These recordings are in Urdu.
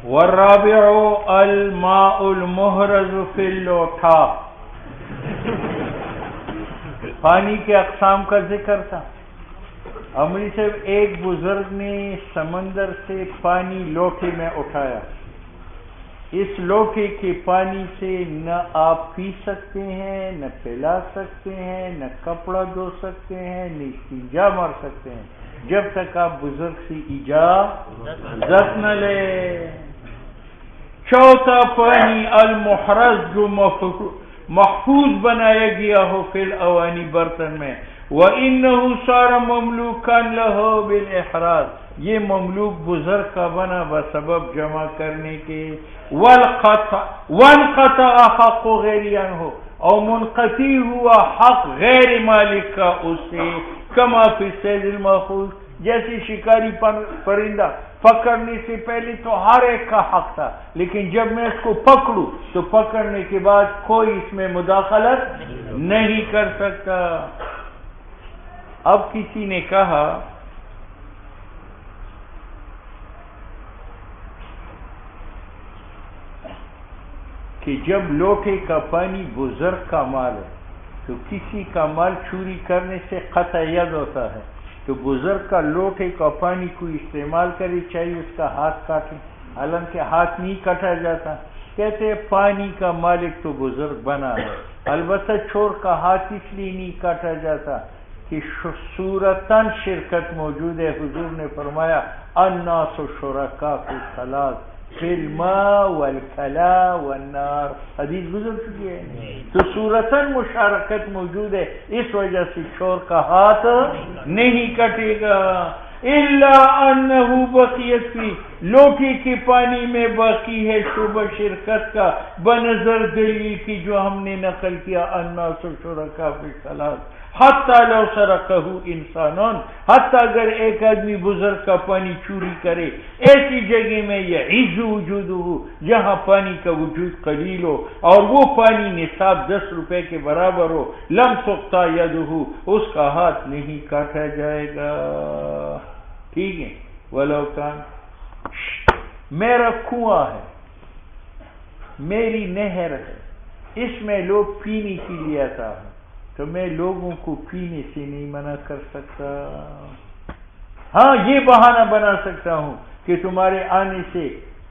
والرابع الماء المحرز فی اللوٹا، پانی کے اقسام کا ذکر تھا۔ امری صاحب ایک بزرگ نے سمندر سے پانی لوٹے میں اٹھایا، اس لوٹے کے پانی سے نہ آپ پی سکتے ہیں، نہ پلا سکتے ہیں، نہ کپڑا دھو سکتے ہیں، نہ استنجا مار سکتے ہیں، جب تک آپ بزرگ سے اجازت نہ لیں۔ چوتھا پانی المحرز، جو محفوظ بنایا گیا ہو فی الاوانی، برتن میں، وَإِنَّهُ صَارَ مَمْلُوكًا لَهُ بِالْإِحْرَازِ، یہ مملوک بزرگ کا بنا بسبب جمع کرنے کے، وَانْقَطَعَ حَقُّ غَيْرِ عَنْهُ، اور منقطع ہوا حق غیر مالک کا اس سے، کما فی الصید المأخوذ، جیسے شکاری پرندہ پکڑنے سے پہلے تو ہر ایک کا حق تھا، لیکن جب میں اس کو پکڑوں تو پکڑنے کے بعد کوئی اس میں مداخلت نہیں کر سکتا۔ اب کسی نے کہا کہ جب لوٹے کا پانی بزرگ کا مال ہے تو کسی کا مال چوری کرنے سے قطع ید ہوتا ہے، تو بزرگ کا لوٹے کا پانی کوئی استعمال کرے چاہیے اس کا ہاتھ کاٹے، حالانکہ ہاتھ نہیں کاٹا جاتا۔ کہتے ہیں پانی کا مالک تو بزرگ بنا ہے، البتہ چور کا ہاتھ اس لیے نہیں کاٹا جاتا کہ صورتاً شرکت موجود ہے۔ حضور نے فرمایا الناس شرکاء فی الثلاث، فی الماء والکلاء والنار، حدیث گزر چکی ہے، تو صورتاً مشارکت موجود ہے، اس وجہ سے چور کا ہاتھ نہیں کٹے گا۔ الا انہ بقیت فی، لوٹے کے پانی میں باقی ہے شبہ شرکت کا، بنظر دلیل کی جو ہم نے نقل کیا الناس شرکاء فی الثلاث، حتی لو سرقہ انسانون، حتی اگر ایک آدمی بزرگ کا پانی چوری کرے ایسی جگہ میں یعز وجودہ، جہاں پانی کا وجود قلیل ہو اور وہ پانی نصاب 10 روپے کے برابر ہو، لم تقطع یدہ، اس کا ہاتھ نہیں کاٹا جائے گا۔ ٹھیک ہے، ولو کان، میرا کنواں ہے، میری نہر ہے، اس میں لوگ پینے کے لیے آتا ہے، تو میں لوگوں کو پینے سے نہیں منع کر سکتا۔ ہاں یہ بہانہ بنا سکتا ہوں کہ تمہارے آنے سے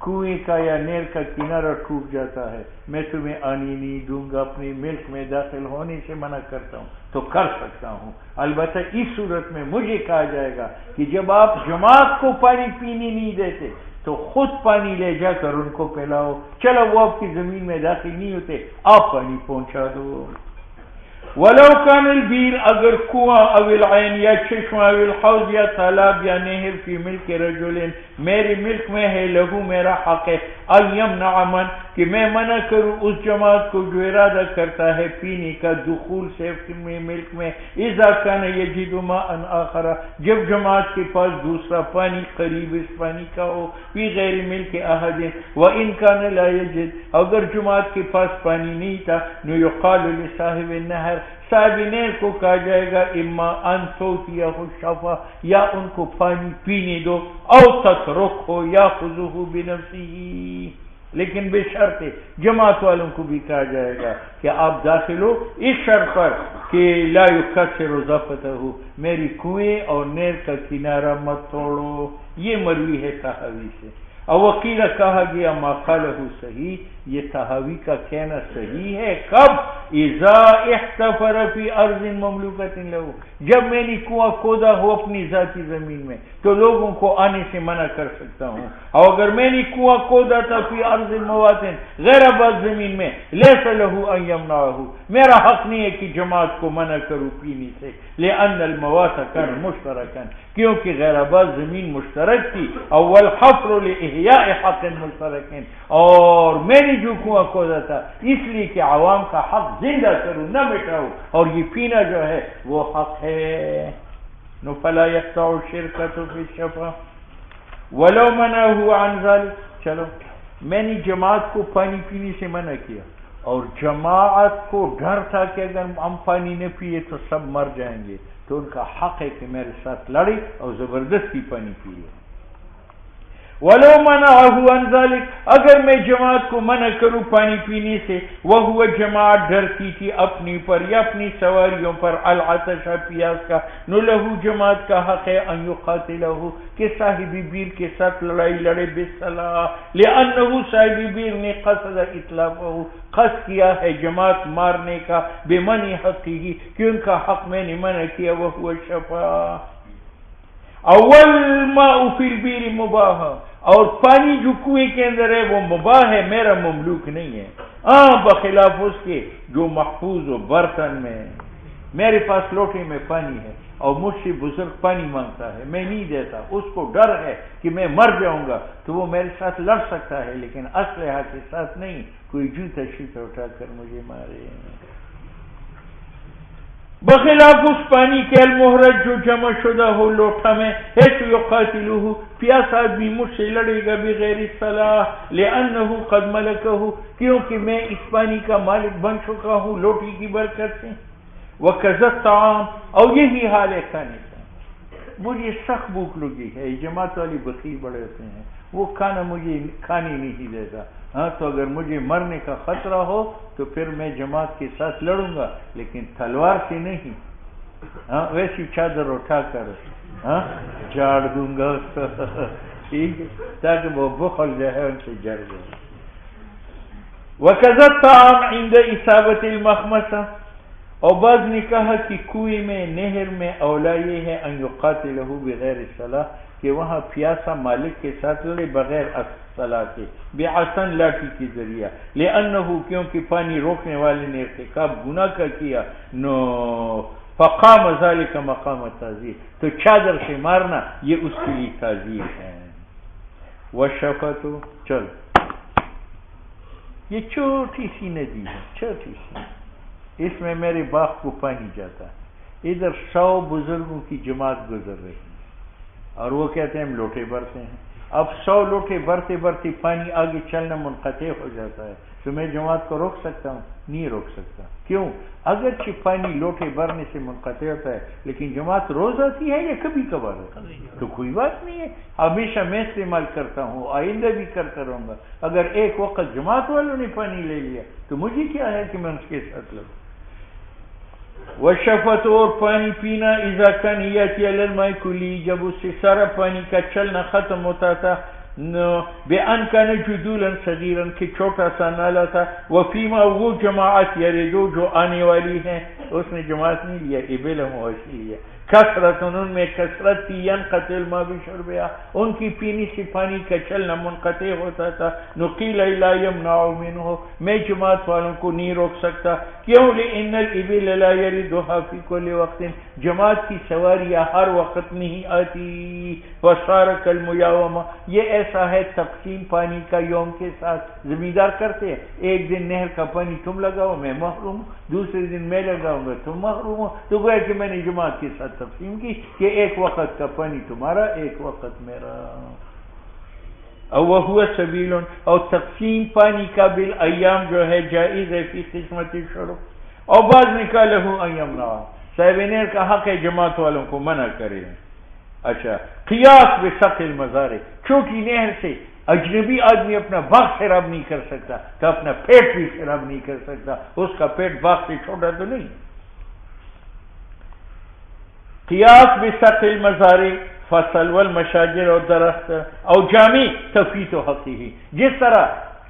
کنویں کا یا نہر کا کنارہ ٹوٹ جاتا ہے، میں تمہیں آنے نہیں دوں گا، اپنے ملک میں داخل ہونے سے منع کرتا ہوں، تو کر سکتا ہوں۔ البتہ اس صورت میں مجھے کہا جائے گا کہ جب آپ جماعت کو پانی پینے نہیں دیتے تو خود پانی لے جا کر ان کو پلاؤ، چلو وہ آپ کی زمین میں داخل نہیں ہوتے، آپ پانی پہنچا دو۔ ولو کان البیر، اگر کنواں او العین یا چشمہ او الحوض یا تالاب یا نہر فی ملک رجل، میرے ملک میں ہے، لہو میرا حق ہے، ان یمنع من، کہ میں منع کروں اس جماعت کو جو ارادہ کرتا ہے پینے کا، دخول سے ملک میں، اذا کان یجد ماء آخر، جب جماعت کے پاس دوسرا پانی قریب اس پانی کا ہو، فی غیر ملک احد، وان کان لا یجد، اگر جماعت کے پاس پانی نہیں تھا، نو یقال لصاحب النہر، صاحب نہر کو کہا جائے گا اما ان توتیہ الشفا، یا ان کو پانی پینے دو، او تترکہ یاخذہ بنفسہ، لیکن بے شرط جماعت والوں کو بھی کہا جائے گا کہ آپ داخل ہو اس شرط پر کہ لا یکسر ضفتہ، میری کنویں اور نہر کا کنارہ مت توڑو۔ یہ مروی ہے طحاوی سے۔ اور وقیل کہا گیا ما قالہ صحیح، یہ طحاوی کا کہنا صحیح ہے، کب اذا احتفر فی ارض مملوکۃ لہ، جب میں نے کنواں کھودا ہو اپنی ذاتی زمین میں تو لوگوں کو آنے سے منع کر سکتا ہوں، اور اگر میں نے کنواں کھودا تھا فی ارض مواطن، غیر آباد زمین میں، لیس لہ ان یمنعہ، میرا حق نہیں ہے کہ جماعت کو منع کروں پینے سے، لأن المواطن کان مشترکا، کیونکہ غیر آباد زمین مشترک تھی، اول حفر لإحیاء حق مشترک، اور میں نے جو کنواں کھودا تھا اس لیے کہ عوام کا حق زندہ کروں، نہ مٹاؤ، اور یہ پینا جو ہے وہ حق ہے۔ نو فلا یقطع الشرکۃ فی الشفا ولو منعہ عن ذلک، چلو میں نے جماعت کو پانی پینے سے منع کیا اور جماعت کو ڈر تھا کہ اگر ہم پانی نہ پیے تو سب مر جائیں گے، تو ان کا حق ہے کہ میرے ساتھ لڑے اور زبردستی پانی پیے۔ ولو منعه عن ذلك، اگر میں جماعت کو منع کروں پانی پینے سے، وہ جماعت ڈرتی تھی اپنی پر یا اپنی سواریوں پر، العطش پیاس کا، نو لہو جماعت کا حق ہے ان یقاتلہ کہ صاحب بیر کے ساتھ لڑائی لڑے بالصلاح، لأنہ صاحب بیر نے قصد اطلافہ قصد کیا ہے جماعت مارنے کا، بمنع حقی کہ ان کا حق میں نے منع کیا، وہ شفا اول ماء فی البیر مباح، اور پانی جو کنویں کے اندر ہے وہ مباح ہے، میرا مملوک نہیں ہے، بخلاف اس کے جو محفوظ و برتن میں ہے۔ میرے پاس لوٹے میں پانی ہے اور مجھ سے بزرگ پانی مانگتا ہے، میں نہیں دیتا، اس کو ڈر ہے کہ میں مر جاؤں گا تو وہ میرے ساتھ لڑ سکتا ہے، لیکن اسلحہ کے ساتھ نہیں، کوئی جوتا شوتا اٹھا کر مجھے مارے۔ بخلاف اس پانی کے المحرج جو جمع شدہ ہو لوٹا میں، حیث یقاتلہ پیاس آدمی مجھ سے لڑے گا بغیر صلاح، لأنہ قد ملکہ کیونکہ میں اس پانی کا مالک بن چکا ہوں لوٹی کی برکت سے، وکذا طعام اور یہی حال ہے کھانے کا۔ مجھے سخت بھوک لگی ہے، جماعت والی بخیل بڑے ہوتے ہیں، وہ کھانا مجھے کھانے نہیں دیتا، ہاں تو اگر مجھے مرنے کا خطرہ ہو تو پھر میں جماعت کے ساتھ لڑوں گا، لیکن تلوار سے نہیں، ہاں ویسی چادر اٹھا کر ہاں جاڑ دوں گا ٹھیک ہے، تاکہ وہ بخل جو ہے ان سے جڑ جائے۔ وَكَذَا الطَّعَامُ عِنْدَ إِصَابَةِ الْمَخْمَصَةِ، اور بعض نے کہا کہ کنویں میں نہر میں اولا یہ ہے ان یقاتلہ بغیر الصلاح کہ وہاں پیاسا مالک کے ساتھ لڑے بغیر الصلاح کے، بعصا لاٹھی کے ذریعہ، لأنہ کیونکہ پانی روکنے والے نے ارتکاب گناہ کا کیا، نو فقام ذلک مقام تعزیر، تو چادر سے مارنا یہ اس کے لیے تعزیر ہے۔ وشفت، چل یہ چھوٹی سی ندی ہے، چھوٹی سی، اس میں میرے باغ کو پانی جاتا ہے، ادھر 100 بزرگوں کی جماعت گزر رہی ہے اور وہ کہتے ہیں ہم لوٹے بھرتے ہیں، اب 100 لوٹے بھرتے بھرتے پانی آگے چلنا منقطع ہو جاتا ہے، تو میں جماعت کو روک سکتا ہوں؟ نہیں روک سکتا۔ کیوں؟ اگرچہ پانی لوٹے بھرنے سے منقطع ہوتا ہے لیکن جماعت روز آتی ہے یا کبھی کبھار ہوتی ہے، تو کوئی بات نہیں ہے، ہمیشہ میں استعمال کرتا ہوں، آئندہ بھی کرتا رہوں گا۔ اگر ایک وقت جماعت والوں نے پانی لے لیا تو مجھے کیا ہے کہ میں اس کے ساتھ لگوں۔ وشفت، اور پانی پینا، اذا کان یاتی علی الماء کلی، جب اس سے سارا پانی کا چلنا ختم ہوتا تھا، بأن کان جدولا صغیرا کہ چھوٹا سا نالا تھا، وفیما وہ جماعت یریدو جو آنے والی ہیں، اس نے جماعت نہیں لیا، ابل مواشی لیا، کثرت ان میں کثرت تھی، ینقطع الماء بشربها ان کی پینے سے پانی کا چلنا منقطع ہوتا تھا، نقیل لا یمنع منه میں جماعت والوں کو نہیں روک سکتا، کیوں؟ لأن الابل لا یردها فی کل وقت جماعت کی سواریاں ہر وقت نہیں آتی، وصار کالمیاومہ یہ ایسا ہے تقسیم پانی کا یوم کے ساتھ، زمیندار کرتے ہیں ایک دن نہر کا پانی تم لگاؤ میں محروم ہوں، دوسرے دن میں لگاؤں گا تم محروم ہو، تو گویا کہ میں نے جماعت کے ساتھ تقسیم کی کہ ایک وقت کا پانی تمہارا ایک وقت میرا۔ او وہو سبیل، اور تقسیم پانی کا بالایام جو ہے جائز ہے فی قسمت شرب، اور بعض نکالہ ان یمنع صاحب نہر کا حق ہے جماعت والوں کو منع کرے۔ اچھا، قیاس بسقی المزارع، چھوٹی نہر سے اجنبی آدمی اپنا باغ سیراب نہیں کر سکتا تو اپنا پیٹ بھی سیراب نہیں کر سکتا، اس کا پیٹ باغ سے چھوٹا تو نہیں۔ قیاس بسقی المزارع، فصل والمشاجر اور درخت، اور جامع تفیت و حقیقی، جس طرح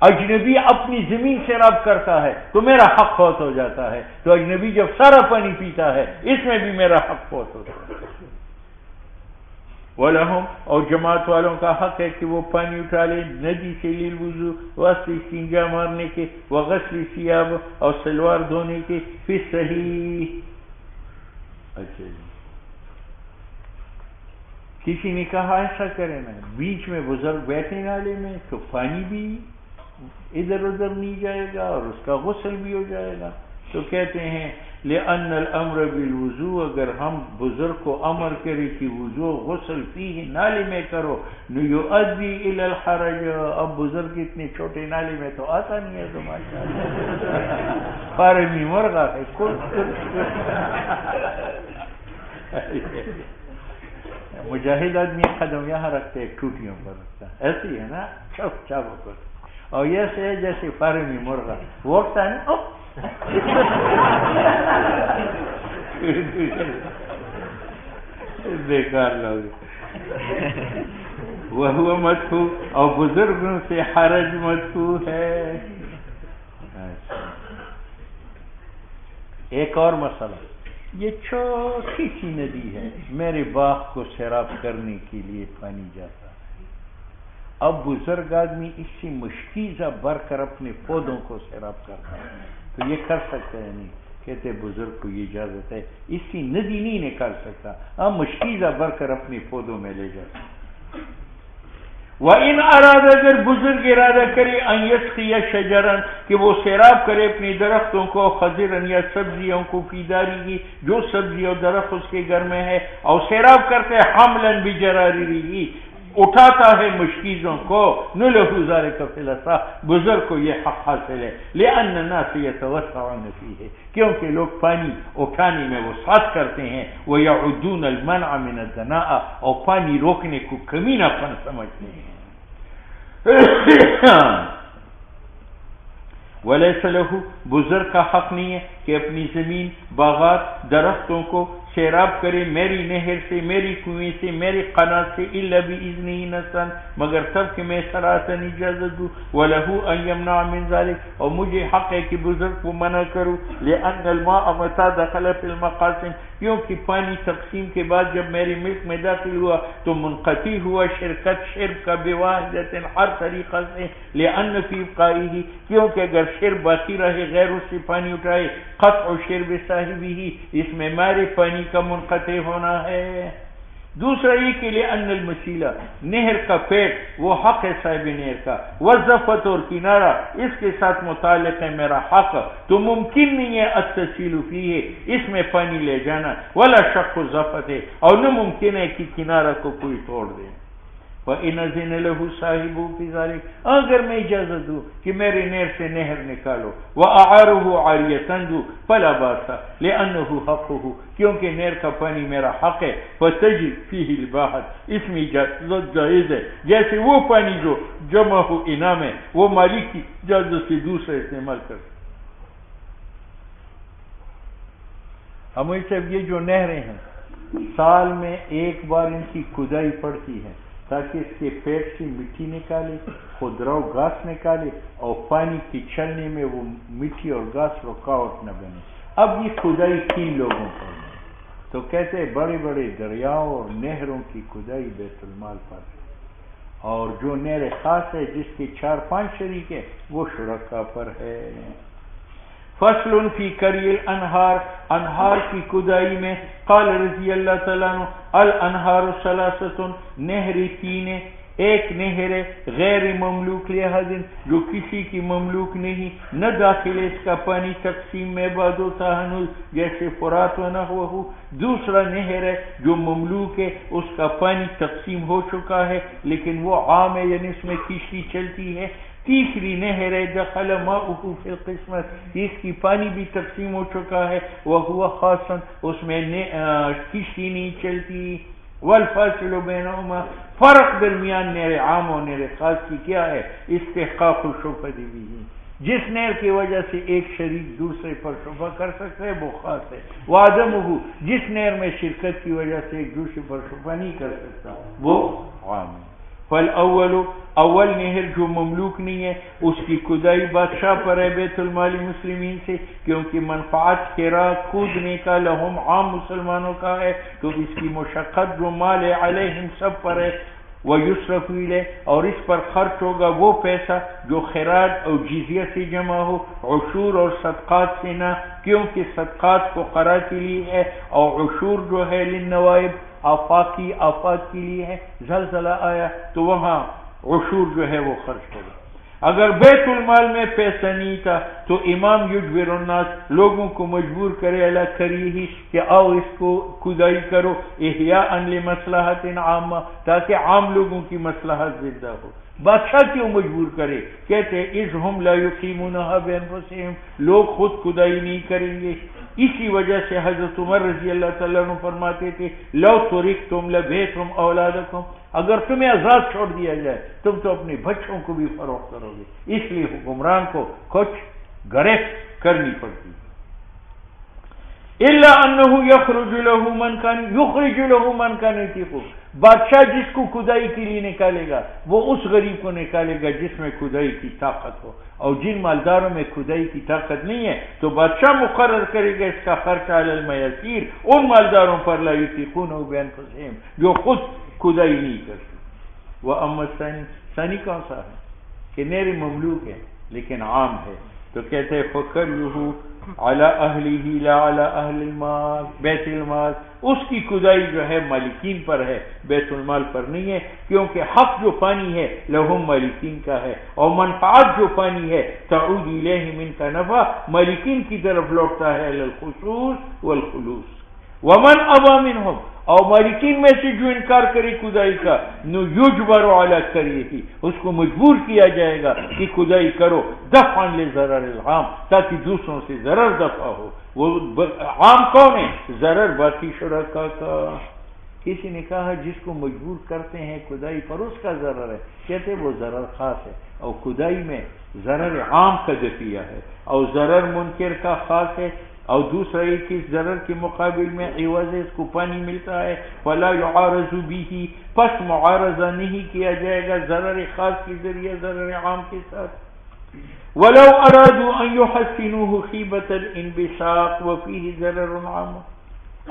اجنبی اپنی زمین سیراب کرتا ہے تو میرا حق فوت ہو جاتا ہے، تو اجنبی جب سارا پانی پیتا ہے اس میں بھی میرا حق فوت ہوتا ہے۔ وَلَهُمْ، اور جماعت والوں کا حق ہے کہ وہ پانی اٹھا لیں ندی سے، للوضو واسطے استنجا مارنے کے، وغسل ثیاب اور سلوار دھونے کے، فی صحیح۔ اچھا جی، کسی نے کہا ایسا کرے نا، بیچ میں بزرگ بیٹھے نالے میں تو پانی بھی ادھر ادھر نہیں جائے گا اور اس کا غسل بھی ہو جائے گا، تو کہتے ہیں لأن الامر بالوضوء، اگر ہم بزرگ کو امر کرے کہ وضو غسل فیہ نالے میں کرو، یؤدی الی الحرج، اب بزرگ اتنے چھوٹے نالے میں تو آتا نہیں ہے، تو ماشاءاللہ فارمی مرغا ہے مجاہد آدمی قدم یہاں رکھتے ہیں ٹوٹیوں پر رکھتا ہے، ایسی ہے نا چپ چاپ پر، اور یہ سے جیسے فارمی مرغا وقتا ہے نا بیکار لوگ، وہ مدفوع اور بزرگوں سے حرج مدفوع ہے۔ ایک اور مسئلہ، یہ چھوٹی سی ندی ہے، میرے باغ کو سیراب کرنے کے لیے پانی جاتا ہے، اب بزرگ آدمی اس سے مشکیزہ بھر کر اپنے پودوں کو سیراب کرتا ہے، تو یہ کر سکتا ہے نہیں؟ کہتے بزرگ کو یہ اجازت ہے، اس کی ندی نہیں نکال سکتا، اب مشکیزہ بھر کر اپنے پودوں میں لے جاتا ہے۔ وَإِنْ أَرَادَ اگر بزرگ ارادہ کرے أَنْ يَسْقِيَ شَجَرًا کہ وہ سیراب کرے اپنے درختوں کو، خضرًا یا سبزیوں کو، فی دارہ جو سبزی اور درخت اس کے گھر میں ہے، اور سیراب کرتے حملاً بجرارہ اٹھاتا ہے مشکیزوں کو، نُلَهُ ذَلِكَ فِي الْأَصْحَ بزرگ کو یہ حق حاصل ہے، لِأَنَّ النَّاسَ يَتَوَسَّعُونَ فِيهِ کیونکہ لوگ پانی اٹھانے میں وسعت کرتے ہیں، وَيَعُدُّونَ الْمَنْعَ مِنَ الدَّنَاءَ اور پانی روکنے کو کمینہ پن سمجھتے ہیں۔ وَلَيْسَ لَهُ بزرگ کا حق نہیں ہے کہ اپنی زمین، باغات، درختوں کو سیراب کرے میری نہر سے، میری کنویں سے، میری قناة سے، الا بإذنہ نصا مگر تب کہ میں سراحتاً اجازت دوں، وَلَهُ أَن يَمْنَعَ مِنْ ذَلِكَ اور مجھے حق ہے کہ بزرگ کو منع کروں، لِأَنَّ الْمَاءَ مَتَى دَخَلَ فِي الْمَقَاسِمِ کیونکہ پانی تقسیم کے بعد جب میرے ملک میں داخل ہوا تو منقطع ہوا شرکت شرب کا بواحدۃ ہر طریقہ سے، لِأَنَّ فِي إبقائه کیونکہ اگر شرب باقی رہے غیر اس سے پانی اٹھائے، قطع شرب صاحبہ اس میں مارے پانی کا منقطع ہونا ہے۔ دوسرا یہ کہ لِأَنَّ الْمَسِيلَ نہر کا پیٹ وہ حق ہے صاحب نہر کا، وَالضَّفَةُ اور کنارہ اس کے ساتھ متعلق ہے میرا حق، تو ممکن نہیں ہے التسیل فیہ اس میں پانی لے جانا، ولا شق الضَّفَةِ اور نہ ممکن ہے کہ کنارہ کو کوئی توڑ دے۔ وَإِنْ أَذِنَ لَهُ صَاحِبُهُ فِي ذَلِكَ اگر میں اجازت دوں کہ میرے نہر سے نہر نکالو، وَأَعَارُهُ عَارِيَةً دوں فَلَا بَأْسَ لِأَنَّهُ حَقُّهُ کیونکہ نہر کا پانی میرا حق ہے، فَتَجِبُ فِيهِ الْإِبَاحَةُ اس میں اجازت جائز ہے، جیسے وہ پانی جو جمع ہو انعام ہے وہ مالک کی اجازت سے دوسرا استعمال کرتے۔ ہمیں صاحب یہ جو نہریں ہیں سال میں ایک بار ان کی کھدائی پڑتی ہے تاکہ اس کے پیٹ سے مٹی نکالے، خودرو گھاس نکالے اور پانی کی چلنے میں وہ مٹی اور گھاس رکاوٹ نہ بنے۔ اب یہ کھدائی 3 لوگوں پر ہے، تو کہتے ہیں بڑے بڑے دریاؤں اور نہروں کی کھدائی بیت المال پر ہے، اور جو نہر خاص ہے جس کے 4-5 شریک ہے وہ شرکا پر ہے۔ فصل فی کری الانہار انہار کی کھدائی میں، قال رضی اللہ تعالیٰ عنہ الانہار ثلاثۃ نہری 3 ایک نہر غیر مملوک لحد جو کسی کی مملوک نہیں، نہ داخل اس کا پانی تقسیم میں بعد ہوتا ہنوز جیسے فرات و نحوہ، دوسرا نہر ہے جو مملوک ہے اس کا پانی تقسیم ہو چکا ہے لیکن وہ عام ہے یعنی اس میں کشتی چلتی ہے، تیسری نہر ہے دخل ماؤہ فی القسمت اس کی پانی بھی تقسیم ہو چکا ہے، وہو خاصا اس میں کشتی نہیں چلتی، والفاصل بینہما فرق درمیان نہر عام اور نہر خاص کی کیا ہے؟ استحقاق الشفعہ بھی، جس نہر کی وجہ سے ایک شریک دوسرے پر شفع کر سکتا ہے وہ خاص ہے، وعدمہ جس نہر میں شرکت کی وجہ سے ایک دوسرے پر شفع نہیں کر سکتا وہ عام ہے۔ فالاول اول نہر جو مملوک نہیں ہے اس کی کھدائی بادشاہ پر ہے بیت المال مسلمین سے، کیونکہ منفعت کرا کودنے کا لہم عام مسلمانوں کا ہے تو اس کی مشقت جو مال ہے علیہم سب پر ہے، ویصرف الیہ اور اس پر خرچ ہوگا وہ پیسہ جو خراج اور جزیہ سے جمع ہو، عشور اور صدقات سے نہ، کیونکہ صدقات فقراء کے لیے ہے اور عشور جو ہے للنوائب آفات کے لیے ہے، زلزلہ آیا تو وہاں عشور جو ہے وہ خرچ ہوگا۔ اگر بیت المال میں پیسہ نہیں تھا تو امام یجبر الناس لوگوں کو مجبور کرے الا کریہ کہ آؤ اس کو کھدائی کرو احیاء لمصلحت عامہ تاکہ عام لوگوں کی مصلحت زندہ ہو. بادشاہ کیوں مجبور کرے؟ کہتے اذ ہم لا یقیمونها بانفسہم، لوگ خود کھدائی نہیں کریں گے. اسی وجہ سے حضرت عمر رضی اللہ تعالیٰ عنہ فرماتے تھے لو ترکتم لبیتم اولادکم، اگر تمہیں آزاد چھوڑ دیا جائے تم تو اپنے بچوں کو بھی فروخت کرو گے. اس لیے حکمران کو کچھ گرفت کرنی پڑتی. الا انه یخرج له من کان یطیق، بادشاہ جس کو کھدائی کے لیے نکالے گا وہ اس غریب کو نکالے گا جس میں کھدائی کی طاقت ہو، اور جن مالداروں میں کھدائی کی طاقت نہیں ہے تو بادشاہ مقرر کرے گا اس کا خرچہ علی المیسیر ان مالداروں پر لا یطیقونہ بانفسہم جو خود کھدائی نہیں کرتے. واما ثانی کون سا ہے کہ میرے مملوک ہے لیکن عام ہے، تو کہتے ہیں فکرہ علی اہلہ لا علی اہل المال بیت المال، اس کی کھدائی جو ہے مالکین پر ہے، بیت المال پر نہیں ہے، کیونکہ حق جو پانی ہے لہم مالکین کا ہے، اور منفعت جو پانی ہے تعود الیہ من کا نفع مالکین کی طرف لوٹتا ہے الی الخصوص والخلوص. ومن ابا منہم، اور مالکین میں سے جو انکار کرے کھدائی کا نو یجبر علی کریہ، اس کو مجبور کیا جائے گا کہ کھدائی کرو دفعا لضرر العام تاکہ دوسروں سے ضرر دفع ہو. وہ عام کون ہے؟ ضرر باقی شرکا کا. کسی نے کہا جس کو مجبور کرتے ہیں کھدائی پر اس کا ضرر ہے، کہتے وہ ضرر خاص ہے، اور کھدائی میں ضرر عام کا دفیہ ہے، اور ضرر منکر کا خاص ہے، اور دوسرا ایک اس ضرر کے مقابل میں عوض اس کو پانی ملتا ہے. فلا یعارض به، پس معارضہ نہیں کیا جائے گا ضرر خاص کے ذریعے ضرر عام کے ساتھ. ولو ارادوا ان يحسنوه خیبۃ الانبساط وفيه ضرر عام.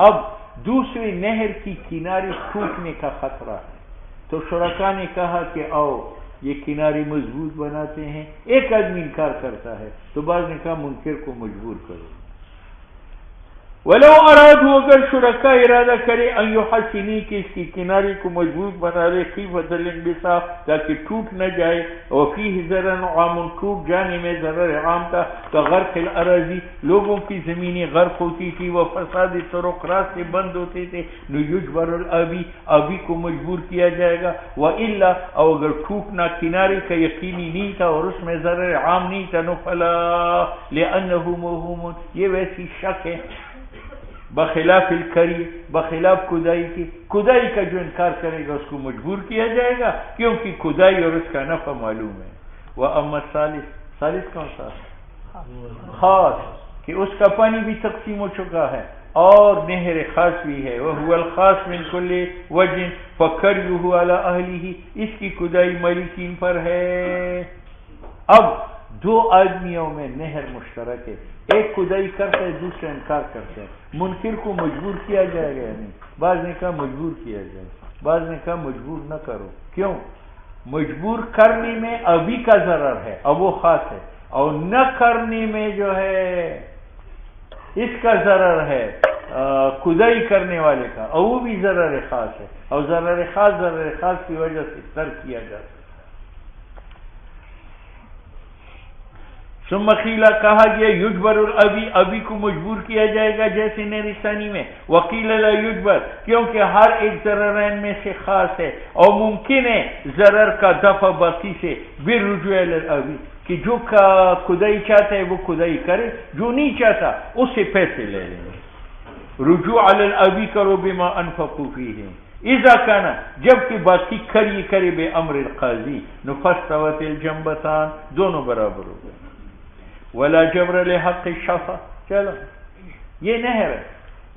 اب دوسری نہر کی کنارے ٹوٹنے کا خطرہ ہے تو شرکاء نے کہا کہ آؤ یہ کنارے مضبوط بناتے ہیں. ایک آدمی انکار کرتا ہے تو بعض نے کہا منکر کو مجبور کرو. ولو ارادوا، اگر شرکاء ارادہ کرے ان یحسنی کہ اس کی کنارے کو مضبوط بنا لے خیفۃ الانبساط تاکہ ٹوٹ نہ جائے، وفیہ ضرر عام ٹوٹ جانے میں ضرر عام تھا، کغرق الاراضی لوگوں کی زمینیں غرق ہوتی تھی، وہ فساد طرق راستے بند ہوتے تھے، یجبر الابی ابی کو مجبور کیا جائے گا. والا، اور اگر ٹوٹنا کنارے کا یقینی نہیں تھا اور اس میں ضرر عام نہیں تھا نو فلا لانہ موہوم، یہ ویسی شک ہے بخلاف الکری، بخلاف کھدائی کی. کھدائی کا جو انکار کرے گا اس کو مجبور کیا جائے گا کیونکہ کھدائی اور اس کا نفع معلوم ہے. واما ثالث کون سا؟ خاص، کہ اس کا پانی بھی تقسیم ہو چکا ہے اور نہر خاص بھی ہے. وهو الخاص من كل وجه فكره على اهله، اس کی کھدائی مالکین پر ہے. اب دو آدمیوں میں نہر مشترک ہے، ایک کھدائی کرتا ہے دوسرا انکار کرتا ہے. منکر کو مجبور کیا جائے گا یا نہیں؟ بعض نے کہا مجبور کیا جائے، بعض نے کہا مجبور نہ کرو. کیوں؟ مجبور کرنے میں ابھی کا ضرر ہے اب وہ خاص ہے، اور نہ کرنے میں جو ہے اس کا ضرر ہے کھدائی کرنے والے کا، اور وہ بھی ضرر خاص ہے، اور ضرر خاص کی وجہ سے ترک کیا جاتا ہے. ثم قیل، کہا گیا یجبر الابی ابی کو مجبور کیا جائے گا جیسے نرستانی میں. وقیل لا یجبر، کیونکہ ہر ایک ضررین میں سے خاص ہے اور ممکن ہے ضرر کا دفع باقی سے بالرجوع الی الابی، کہ جو کھدائی چاہتا ہے وہ کھدائی کرے، جو نہیں چاہتا اس سے پیسے لے لیں. رجوع علی الابی کرو بما انفقوا فیہ اذا کان، جبکہ باقی کری کرے بے امر القاضی نفستوت الجنبتان، دونوں برابر ہو گئے. ولا جبر لحق الشفا. چلو یہ نہر ہے،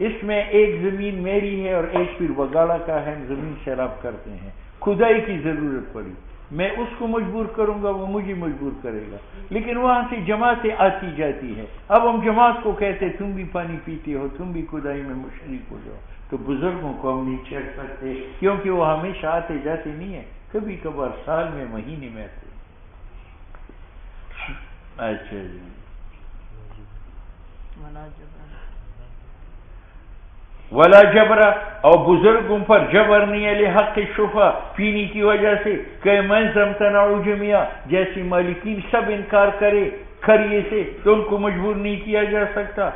اس میں ایک زمین میری ہے اور ایک پیر وگاڑا کا ہے، زمین شراب کرتے ہیں، کھدائی کی ضرورت پڑی، میں اس کو مجبور کروں گا وہ مجھے مجبور کرے گا، لیکن وہاں سے جماعتیں آتی جاتی ہے. اب ہم جماعت کو کہتے تم بھی پانی پیتے ہو، تم بھی کھدائی میں مشرک ہو جاؤ، تو بزرگوں کو ہم نہیں چھیڑ سکتے کیونکہ وہ ہمیشہ آتے جاتے نہیں ہیں، کبھی کبھار سال میں مہینے میں آتے. اچھا جی. ولا جبرا، اور بزرگوں پر جبر نہیں ہے، لحق شفا، پینے کی وجہ سے، کہ من تمتنع جميعا، جیسے مالکین سب انکار کرے کھریے سے تو ان کو مجبور نہیں کیا جا سکتا۔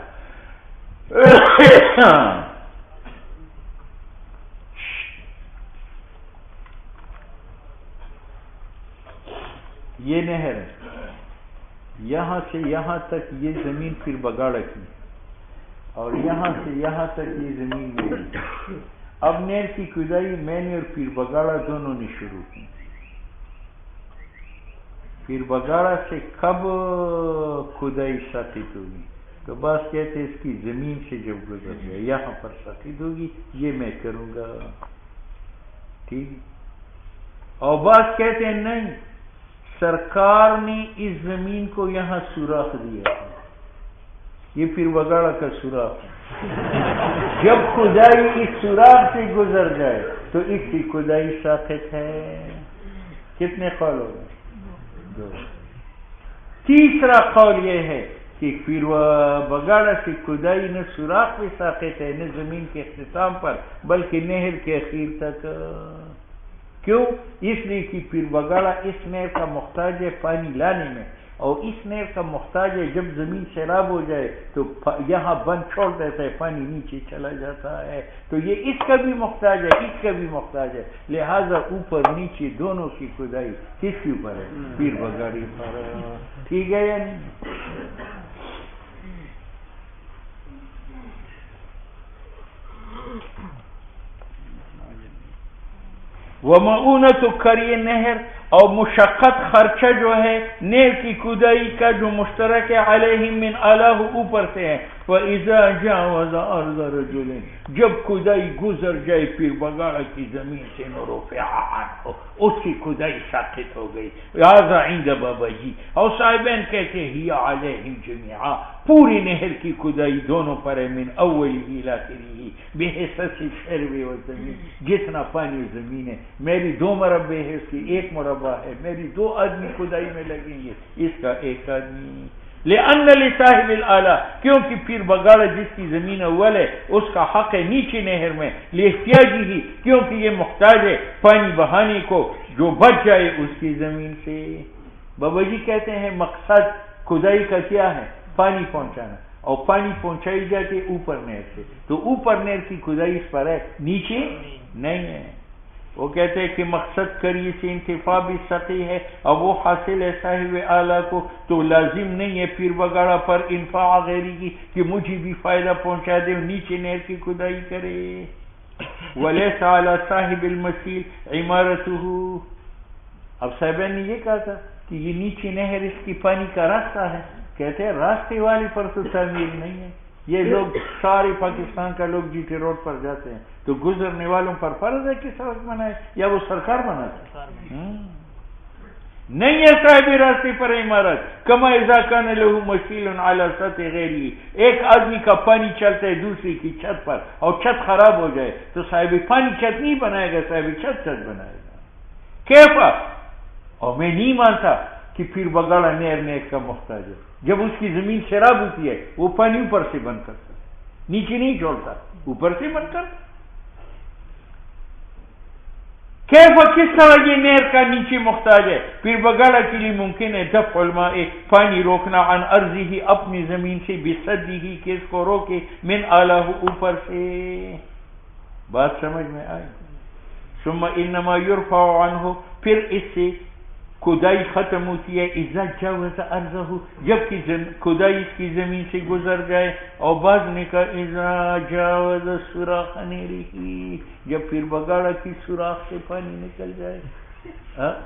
یہ نہر ہے، یہاں سے یہاں تک یہ زمین پھر بگاڑا کی، اور یہاں سے یہاں تک یہ زمین میری۔ اب نہر کی کھدائی میں نے اور پیر بگاڑا دونوں نے شروع کی۔ پیر بگاڑا سے کب کھدائی ثابت ہوگی؟ تو بعض کہتے اس کی زمین سے جب گزر گیا یہاں پر ثابت ہوگی، یہ میں کروں گا، ٹھیک۔ اور بعض کہتے ہیں نہیں، سرکار نے اس زمین کو یہاں سوراخ دیا، یہ پیر بگاڑا کا سوراخ ہے، جب کھدائی اس سوراخ سے گزر جائے تو اس کی کھدائی ساقط ہے۔ کتنے قول ہو گئے؟ دو۔ تیسرا قول یہ ہے کہ پیر بگاڑا سے کھدائی نہ سوراخ میں ساقط ہے، نہ زمین کے اختتام پر، بلکہ نہر کے اخیر تک۔ کیوں؟ اس لیے کہ پیر بگاڑا اس نہر کا محتاج ہے پانی لانے میں، اور اس نہر کا محتاج ہے جب زمین سیلاب ہو جائے تو یہاں بند چھوڑ دیتا ہے، پانی نیچے چلا جاتا ہے، تو یہ اس کا بھی محتاج ہے، اس کا بھی محتاج ہے، لہذا اوپر نیچے دونوں کی کھدائی کس کے اوپر ہے؟ پیر بگاڑی پر۔ ٹھیک ہے یا نہیں؟ وَمَعُونَةُ کریے نہر، اور مشقت خرچہ جو ہے نہر کی کھدائی کا جو مشترک علیہم من اعلیٰ اوپر سے ہے، وَإِذَا جَاوَزَ أَرْضَ رَجُلٍ، جب کھدائی گزر جائے پیر بگاڑا کی زمین سے، رُفِعَ عَنْهُ، اس کی کھدائی ساقط ہو گئی۔ هذا عند بابا جی، اور صاحبین کہتے ہیں ہی علیہم جميعا، پوری نہر کی کھدائی دونوں پر ہے، من اولی الی آخری، بحصص الشرب والزمین، جتنا پانی زمین ہے، میری 2 مربع ہے، اس کی 1 مربع ہے، میری 2 آدمی کھدائی میں لگیں گے، اس کا 1 آدمی۔ لأن لصاحب الآلہ، کیونکہ پیر بگاڑا جس کی زمین اول ہے اس کا حق ہے نیچے نہر میں، لاحتیاجی ہی، کیونکہ یہ محتاج ہے پانی بہانے کو جو بچ جائے اس کی زمین سے۔ بابا جی کہتے ہیں مقصد کھدائی کا کیا ہے؟ پانی پہنچانا، اور پانی پہنچائی جاتی ہے اوپر نہر سے، تو اوپر نہر کی کھدائی اس پر ہے، نیچے نہیں ہے۔ وہ کہتے ہیں کہ مقصد کریے سے انتفاع بھی سقی ہے، اور وہ حاصل ہے صاحب اعلیٰ کو، تو لازم نہیں ہے پیر بگاڑا پر انفاع غیری کی کہ مجھے بھی فائدہ پہنچا دے، نیچے نہر کی کھدائی کرے۔ وَلَيْسَ عَلَى صاحب المسیل عمارتہ، اب صاحبین نے یہ کہا تھا کہ یہ نیچے نہر اس کی پانی کا راستہ ہے، کہتے ہیں راستے والے پر تو تعمیر نہیں ہے، یہ لوگ سارے پاکستان کا لوگ جی ٹی روڈ پر جاتے ہیں تو گزرنے والوں پر فرض ہے کہ سڑک بنائے، یا وہ سرکار بناتے نہیں ہے صاحب راستے پر عمارت۔ کما اذا کان له مسیل علی سطح غیری، ایک آدمی کا پانی چلتا ہے دوسری کی چھت پر اور چھت خراب ہو جائے تو صاحب پانی چھت نہیں بنائے گا، صاحب چھت بنائے گا۔ کیفا؟ اور میں نہیں مانتا کہ پیر بگاڑا نہر نہر کا محتاج ہے، جب اس کی زمین سیراب ہوتی ہے وہ پانی اوپر سے بند کرتا ہے، نیچے نہیں چھوڑتا، اوپر سے بند کرتا۔ کیف کس طرح یہ نہر کا نیچے محتاج ہے؟ پیر بگاڑا کے لیے ممکن ہے دفع الماء، پانی روکنا، عن ارضی ہی، اپنی زمین سے، بصدی ہی، کہ اس کو روکے، من اعلیٰ، اوپر سے۔ بات سمجھ میں آئی؟ ثم انما یرفع عنہ، پھر اس سے کھدائی ختم ہوتی ہے، اذا جاوز ارضہ، جب کہ کھدائی اس کی زمین سے گزر جائے، اور بعض نے کہا اذا جاوز سوراخ نہرہ، جب پیر بگاڑا کی سوراخ سے پانی نکل جائے،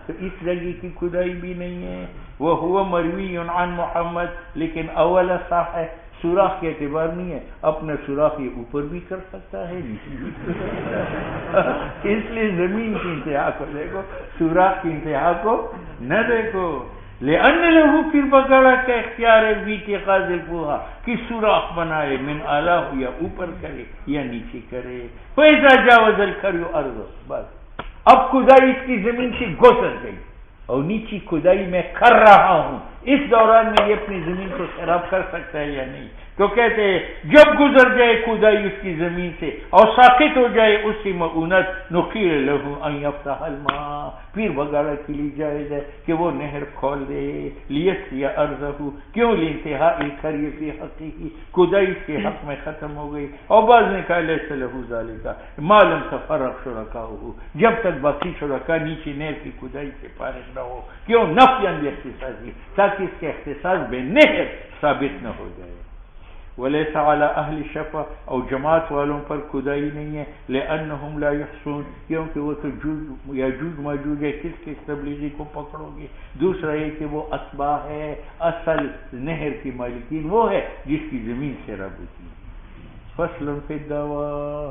تو اس جگہ کی کھدائی بھی نہیں ہے۔ وہو مروی عن محمد، لیکن اول صح ہے، سوراخ کے اعتبار نہیں ہے، اپنا سوراخ یہ اوپر بھی کر سکتا ہے نیچے بھی کر سکتا ہے، اس لیے زمین کی انتہا کو دیکھو، سوراخ کی انتہا کو نہ دیکھو۔ لأن له پیر بگاڑا کا اختیار ہے اتخاذ الفوہا، کہ سوراخ بنائے، من اعلیٰ، یا اوپر کرے یا نیچے کرے۔ فإذا جاوز الکری ارض، بس اب کھدائی اس کی زمین سے گزر گئی اور نیچی کھدائی میں کر رہا ہوں، اس دوران میں یہ اپنی زمین کو سیراب کر سکتا ہے یا نہیں؟ تو کہتے ہیں جب گزر جائے کھدائی اس کی زمین سے اور ساقط ہو جائے اس کی معونت، نقیر لہو ان یفتح الماء، پھر وغیرہ کے لیے جائز ہے کہ وہ نہر کھول دے، لیسقی ارضہ، کیوں؟ لانتہاء الکری فی حقہ، کھدائی اس کے حق میں ختم ہو گئی۔ اور بعض نے کہا لیس لہ ذالک ما لم تفرق شرکاؤہ، جب تک باقی شرکا نیچے نہر کی کھدائی سے فارغ نہ ہو، کیوں؟ نفیاً باختصاصی، تاکہ اس کے اختصاص بے نہر ثابت نہ ہو جائے۔ ولیس علی اہل شفا، اور جماعت والوں پر کھدائی نہیں ہے، لانہم لا یحصون، کیونکہ وہ تو یاجوج ماجوج ہے، کس کس تبلیغی کو پکڑو گے؟ دوسرا یہ کہ وہ اتباع ہے، اصل نہر کی مالکین وہ ہے جس کی زمین سے رب ہوتی ہے۔ فصل فی الدواء،